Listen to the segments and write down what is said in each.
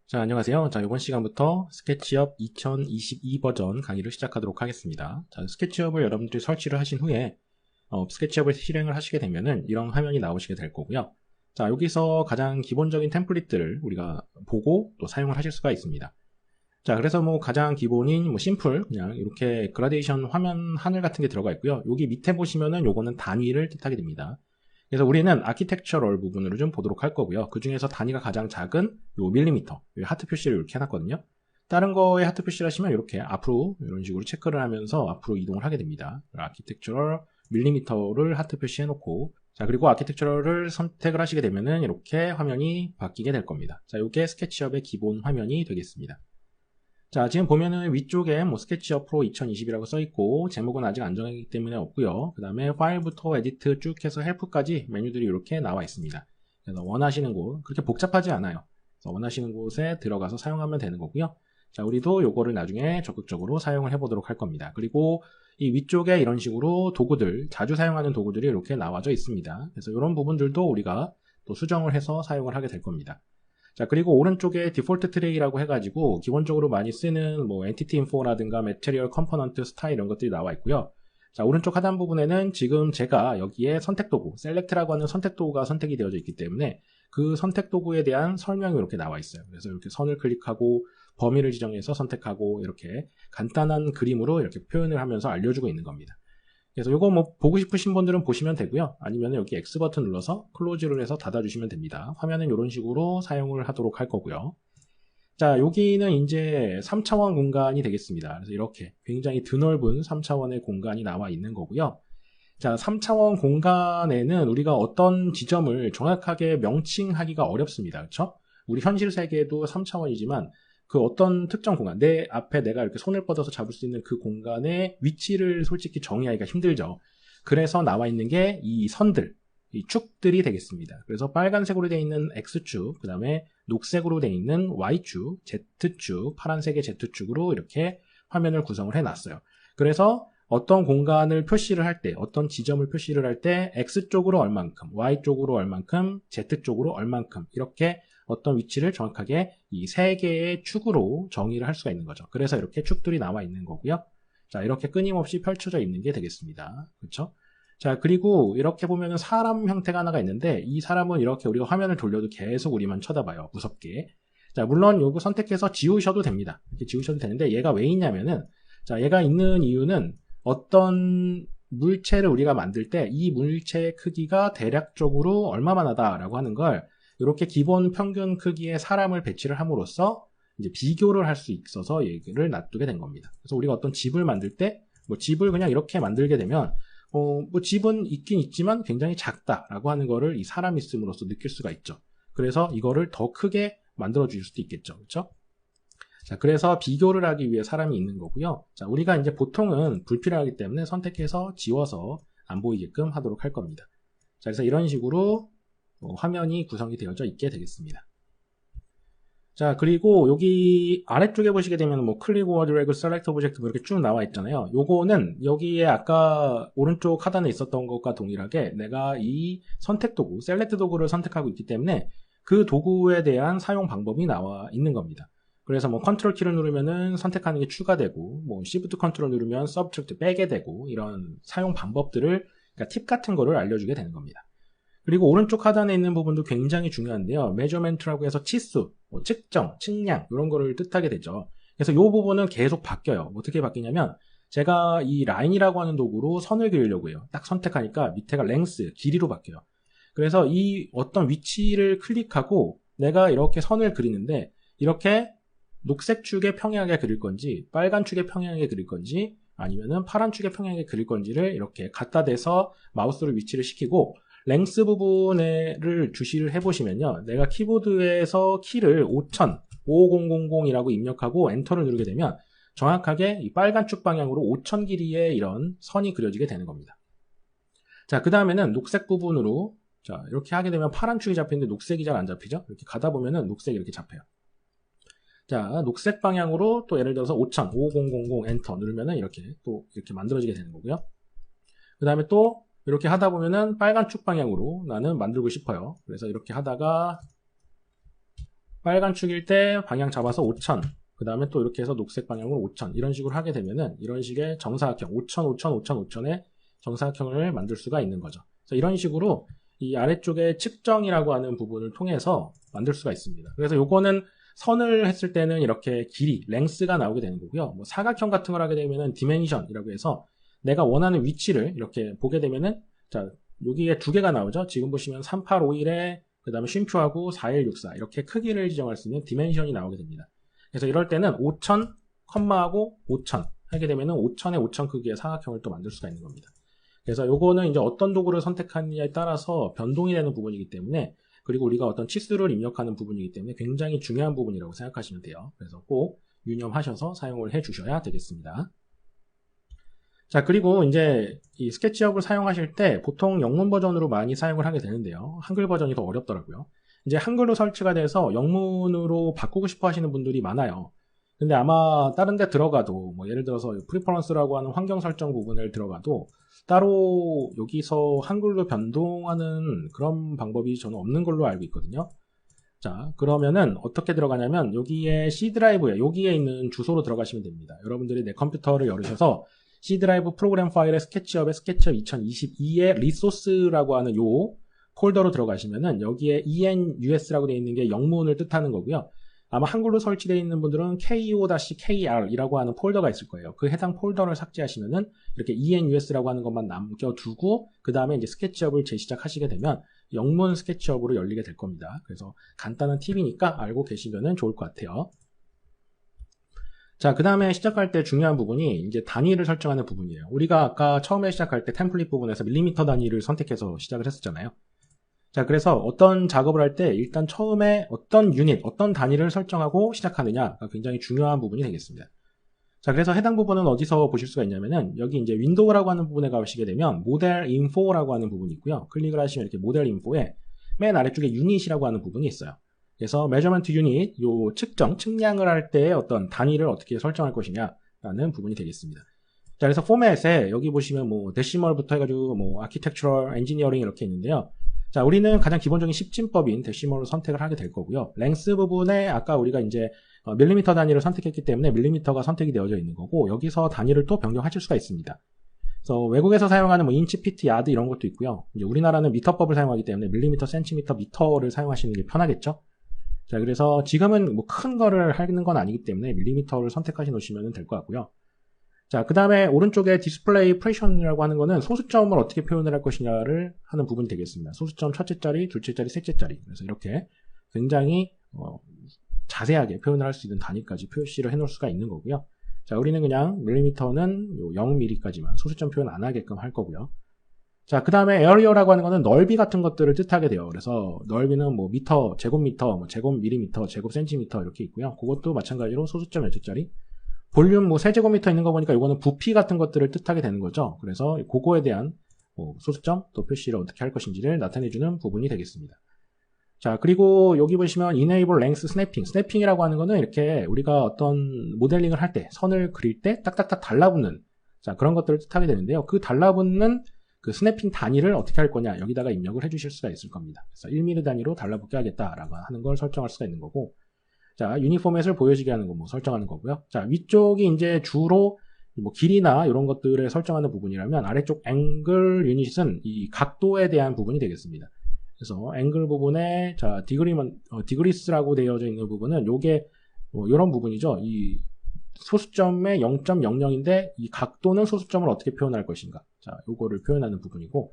자, 안녕하세요. 자, 이번 시간부터 스케치업 2022 버전 강의를 시작하도록 하겠습니다. 자, 스케치업을 여러분들이 설치를 하신 후에 스케치업을 실행을 하시게 되면은 이런 화면이 나오시게 될 거고요. 자, 여기서 가장 기본적인 템플릿들을 우리가 보고 또 사용을 하실 수가 있습니다. 자, 그래서 뭐 가장 기본인 심플 그냥 이렇게 그라데이션 화면 하늘 같은 게 들어가 있고요. 여기 밑에 보시면은 요거는 단위를 뜻하게 됩니다. 그래서 우리는 아키텍처럴 부분으로 좀 보도록 할 거고요. 그 중에서 단위가 가장 작은 요 밀리미터, 요 하트 표시를 이렇게 해놨거든요. 다른 거에 하트 표시를 하시면 이렇게 앞으로 이런 식으로 체크를 하면서 앞으로 이동을 하게 됩니다. 아키텍처럴 밀리미터를 하트 표시해놓고, 자, 그리고 아키텍처럴을 선택을 하시게 되면은 이렇게 화면이 바뀌게 될 겁니다. 자, 요게 스케치업의 기본 화면이 되겠습니다. 자, 지금 보면은 위쪽에 스케치업 프로 2020이라고 써있고, 제목은 아직 안 정했기 때문에 없고요. 그 다음에 파일부터 에디트 쭉 해서 헬프까지 메뉴들이 이렇게 나와 있습니다. 그래서 원하시는 곳, 그렇게 복잡하지 않아요. 그래서 원하시는 곳에 들어가서 사용하면 되는 거고요. 자, 우리도 요거를 나중에 적극적으로 사용을 해보도록 할 겁니다. 그리고 이 위쪽에 이런 식으로 도구들, 자주 사용하는 도구들이 이렇게 나와져 있습니다. 그래서 이런 부분들도 우리가 또 수정을 해서 사용을 하게 될 겁니다. 자, 그리고 오른쪽에 디폴트 트레이라고 해가지고 기본적으로 많이 쓰는 엔티티 인포라든가 매테리얼 컴포넌트 스타일 이런 것들이 나와 있고요. 자, 오른쪽 하단 부분에는 지금 제가 여기에 선택 도구, 셀렉트라고 하는 선택 도구가 선택이 되어져 있기 때문에 그 선택 도구에 대한 설명이 이렇게 나와 있어요. 그래서 이렇게 선을 클릭하고 범위를 지정해서 선택하고 이렇게 간단한 그림으로 이렇게 표현을 하면서 알려주고 있는 겁니다. 그래서 이거 보고 싶으신 분들은 보시면 되고요. 아니면 여기 X 버튼 눌러서 클로즈를 해서 닫아주시면 됩니다. 화면은 이런 식으로 사용을 하도록 할 거고요. 자, 여기는 이제 3차원 공간이 되겠습니다. 그래서 이렇게 굉장히 드넓은 3차원의 공간이 나와 있는 거고요. 자, 3차원 공간에는 우리가 어떤 지점을 정확하게 명칭하기가 어렵습니다. 그렇죠? 우리 현실 세계도 3차원이지만 그 어떤 특정 공간, 내 앞에 내가 이렇게 손을 뻗어서 잡을 수 있는 그 공간의 위치를 솔직히 정의하기가 힘들죠. 그래서 나와 있는 게 이 선들, 이 축들이 되겠습니다. 그래서 빨간색으로 되어 있는 X축, 그 다음에 녹색으로 되어 있는 Y축, Z축, 파란색의 Z축으로 이렇게 화면을 구성을 해놨어요. 그래서 어떤 공간을 표시를 할 때, 어떤 지점을 표시를 할 때 X쪽으로 얼만큼, Y쪽으로 얼만큼, Z쪽으로 얼만큼 이렇게 어떤 위치를 정확하게 이 세 개의 축으로 정의를 할 수가 있는 거죠. 그래서 이렇게 축들이 나와 있는 거고요. 자, 이렇게 끊임없이 펼쳐져 있는 게 되겠습니다. 그렇죠? 자, 그리고 이렇게 보면은 사람 형태가 하나가 있는데 이 사람은 이렇게 우리가 화면을 돌려도 계속 우리만 쳐다봐요. 무섭게. 자, 물론 요거 선택해서 지우셔도 됩니다. 이렇게 지우셔도 되는데 얘가 왜 있냐면은 자, 얘가 있는 이유는 어떤 물체를 우리가 만들 때 이 물체의 크기가 대략적으로 얼마만 하다라고 하는 걸 이렇게 기본 평균 크기의 사람을 배치를 함으로써 이제 비교를 할 수 있어서 얘기를 놔두게 된 겁니다. 그래서 우리가 어떤 집을 만들 때 집을 그냥 이렇게 만들게 되면 집은 있긴 있지만 굉장히 작다라고 하는 거를 이 사람이 있음으로써 느낄 수가 있죠. 그래서 이거를 더 크게 만들어 줄 수도 있겠죠. 그렇죠? 자, 그래서 비교를 하기 위해 사람이 있는 거고요. 자, 우리가 이제 보통은 불필요하기 때문에 선택해서 지워서 안 보이게끔 하도록 할 겁니다. 자, 그래서 이런 식으로 화면이 구성이 되어져 있게 되겠습니다. 자, 그리고 여기 아래쪽에 보시게 되면 클릭 오어 드래그 셀렉트 오브젝트 이렇게 쭉 나와 있잖아요. 요거는 여기에 아까 오른쪽 하단에 있었던 것과 동일하게 내가 이 선택 도구, 셀렉트 도구를 선택하고 있기 때문에 그 도구에 대한 사용 방법이 나와 있는 겁니다. 그래서 컨트롤 키를 누르면은 선택하는 게 추가되고, 시프트 컨트롤 누르면 서브트랙트 빼게 되고, 이런 사용 방법들을, 그러니까 팁 같은 거를 알려주게 되는 겁니다. 그리고 오른쪽 하단에 있는 부분도 굉장히 중요한데요. measurement라고 해서 치수, 측정, 측량 이런 거를 뜻하게 되죠. 그래서 이 부분은 계속 바뀌어요. 어떻게 바뀌냐면 제가 이 라인이라고 하는 도구로 선을 그리려고 해요. 딱 선택하니까 밑에가 length, 길이로 바뀌어요. 그래서 이 어떤 위치를 클릭하고 내가 이렇게 선을 그리는데 이렇게 녹색 축에 평행하게 그릴 건지 빨간 축에 평행하게 그릴 건지 아니면은 파란 축에 평행하게 그릴 건지를 이렇게 갖다 대서 마우스를 위치를 시키고 랭스 부분을 주시를 해보시면요. 내가 키보드에서 키를 5000이라고 입력하고 엔터를 누르게 되면 정확하게 이 빨간 축 방향으로 5000 길이의 이런 선이 그려지게 되는 겁니다. 자, 그 다음에는 녹색 부분으로 자, 이렇게 하게 되면 파란 축이 잡히는데 녹색이 잘 안 잡히죠? 이렇게 가다 보면은 녹색이 이렇게 잡혀요. 자, 녹색 방향으로 또 예를 들어서 5000, 엔터 누르면은 이렇게 또 이렇게 만들어지게 되는 거고요. 그 다음에 또 이렇게 하다 보면은 빨간 축 방향으로 나는 만들고 싶어요. 그래서 이렇게 하다가 빨간 축일 때 방향 잡아서 5000, 그 다음에 또 이렇게 해서 녹색 방향으로 5000 이런 식으로 하게 되면은 이런 식의 정사각형 5000, 5000, 5000, 5000의 정사각형을 만들 수가 있는 거죠. 그래서 이런 식으로 이 아래쪽에 측정이라고 하는 부분을 통해서 만들 수가 있습니다. 그래서 요거는 선을 했을 때는 이렇게 길이, 랭스가 나오게 되는 거고요. 뭐 사각형 같은 걸 하게 되면은 디멘션이라고 해서 내가 원하는 위치를 이렇게 보게 되면은 자, 여기에 두 개가 나오죠. 지금 보시면 3851에 그 다음에 쉼표하고 4164 이렇게 크기를 지정할 수 있는 디멘션이 나오게 됩니다. 그래서 이럴 때는 5000, 컴마하고 5000 하게 되면은 5000에 5000 크기의 사각형을 또 만들 수가 있는 겁니다. 그래서 요거는 이제 어떤 도구를 선택하느냐에 따라서 변동이 되는 부분이기 때문에 그리고 우리가 어떤 치수를 입력하는 부분이기 때문에 굉장히 중요한 부분이라고 생각하시면 돼요. 그래서 꼭 유념하셔서 사용을 해 주셔야 되겠습니다. 자, 그리고 이제 이 스케치업을 사용하실 때 보통 영문 버전으로 많이 사용을 하게 되는데요. 한글 버전이 더 어렵더라고요. 이제 한글로 설치가 돼서 영문으로 바꾸고 싶어 하시는 분들이 많아요. 근데 아마 다른 데 들어가도 뭐 예를 들어서 프리퍼런스라고 하는 환경 설정 부분을 들어가도 따로 여기서 한글로 변동하는 그런 방법이 저는 없는 걸로 알고 있거든요. 자, 그러면은 어떻게 들어가냐면 여기에 C 드라이브에 여기에 있는 주소로 들어가시면 됩니다. 여러분들이 내 컴퓨터를 열으셔서 C 드라이브 프로그램 파일의 스케치업의 스케치업 2022의 리소스라고 하는 요 폴더로 들어가시면은 여기에 ENUS라고 되어 있는 게 영문을 뜻하는 거고요. 아마 한글로 설치되어 있는 분들은 KO-KR이라고 하는 폴더가 있을 거예요. 그 해당 폴더를 삭제하시면은 이렇게 ENUS라고 하는 것만 남겨두고 그 다음에 이제 스케치업을 재시작하시게 되면 영문 스케치업으로 열리게 될 겁니다. 그래서 간단한 팁이니까 알고 계시면은 좋을 것 같아요. 자, 그 다음에 시작할 때 중요한 부분이 이제 단위를 설정하는 부분이에요. 우리가 아까 처음에 시작할 때 템플릿 부분에서 밀리미터 단위를 선택해서 시작을 했었잖아요. 자, 그래서 어떤 작업을 할 때 일단 처음에 어떤 유닛, 어떤 단위를 설정하고 시작하느냐가 굉장히 중요한 부분이 되겠습니다. 자, 그래서 해당 부분은 어디서 보실 수가 있냐면은 여기 이제 윈도우라고 하는 부분에 가시게 되면 모델 인포라고 하는 부분이 있고요. 클릭을 하시면 이렇게 모델 인포에 맨 아래쪽에 유닛이라고 하는 부분이 있어요. 그래서 measurement unit, 요 측량을 할 때 어떤 단위를 어떻게 설정할 것이냐라는 부분이 되겠습니다. 자, 그래서 포맷에 여기 보시면 뭐 데시멀부터 해가지고 뭐 아키텍처럴, 엔지니어링 이렇게 있는데요. 자, 우리는 가장 기본적인 십진법인 데시멀을 선택을 하게 될 거고요. 랭스 부분에 아까 우리가 이제 밀리미터 단위를 선택했기 때문에 밀리미터가 선택이 되어져 있는 거고 여기서 단위를 또 변경하실 수가 있습니다. 그래서 외국에서 사용하는 뭐 인치, 피트, 야드 이런 것도 있고요. 이제 우리나라는 미터법을 사용하기 때문에 밀리미터, 센티미터, 미터를 사용하시는 게 편하겠죠. 자, 그래서 지금은 뭐 큰 거를 하는 건 아니기 때문에 밀리미터를 선택하시 놓으시면 될 것 같고요. 자, 그 다음에 오른쪽에 디스플레이 프레션이라고 하는 거는 소수점을 어떻게 표현을 할 것이냐를 하는 부분이 되겠습니다. 소수점 첫째 자리, 둘째 자리, 셋째 자리. 그래서 이렇게 굉장히 자세하게 표현을 할 수 있는 단위까지 표시를 해 놓을 수가 있는 거고요. 자, 우리는 그냥 밀리미터는 0mm까지만 소수점 표현 안 하게끔 할 거고요. 자, 그 다음에 에어리어라고 하는 거는 넓이 같은 것들을 뜻하게 돼요. 그래서 넓이는 뭐 미터, 제곱미터, 뭐 제곱 밀리미터, 제곱 센티미터 이렇게 있고요. 그것도 마찬가지로 소수점 몇째 자리. 볼륨 뭐 세제곱미터 있는 거 보니까 이거는 부피 같은 것들을 뜻하게 되는 거죠. 그래서 그거에 대한 소수점 또 표시를 어떻게 할 것인지를 나타내주는 부분이 되겠습니다. 자, 그리고 여기 보시면 Enable Length Snapping. 스냅핑이라고 하는 거는 이렇게 우리가 어떤 모델링을 할 때, 선을 그릴 때 딱딱딱 달라붙는 자, 그런 것들을 뜻하게 되는데요. 그 달라붙는 그 스냅핑 단위를 어떻게 할 거냐 여기다가 입력을 해주실 수가 있을 겁니다. 그래서 1mm 단위로 달라붙게 하겠다라고 하는 걸 설정할 수가 있는 거고 자, 유니포맷을 보여지게 하는 거 뭐 설정하는 거고요. 자, 위쪽이 이제 주로 뭐 길이나 이런 것들을 설정하는 부분이라면 아래쪽 앵글 유닛은 이 각도에 대한 부분이 되겠습니다. 그래서 앵글 부분에 자, 디그리스라고 되어져 있는 부분은 요게 뭐 이런 부분이죠. 이 소수점의 0.00인데 이 각도는 소수점을 어떻게 표현할 것인가. 자, 요거를 표현하는 부분이고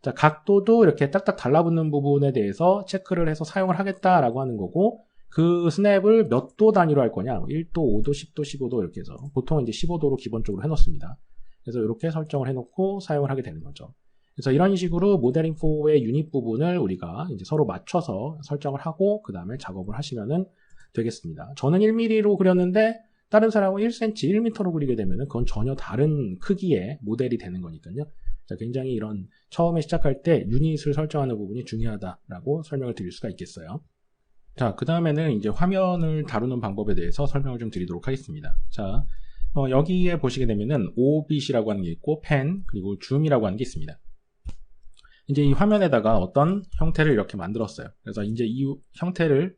자, 각도도 이렇게 딱딱 달라붙는 부분에 대해서 체크를 해서 사용을 하겠다라고 하는 거고 그 스냅을 몇 도 단위로 할 거냐 1도, 5도, 10도, 15도 이렇게 해서 보통 이제 15도로 기본적으로 해놓습니다. 그래서 이렇게 설정을 해놓고 사용을 하게 되는 거죠. 그래서 이런 식으로 모델인포의 유닛 부분을 우리가 이제 서로 맞춰서 설정을 하고 그 다음에 작업을 하시면은 되겠습니다. 저는 1mm로 그렸는데 다른 사람은 1cm, 1m로 그리게 되면 그건 전혀 다른 크기의 모델이 되는 거니까요. 자, 굉장히 이런 처음에 시작할 때 유닛을 설정하는 부분이 중요하다라고 설명을 드릴 수가 있겠어요. 자, 그 다음에는 이제 화면을 다루는 방법에 대해서 설명을 좀 드리도록 하겠습니다. 자, 여기에 보시게 되면은 오빗이라고 하는 게 있고 펜 그리고 줌이라고 하는 게 있습니다. 이제 이 화면에다가 어떤 형태를 이렇게 만들었어요. 그래서 이제 이 형태를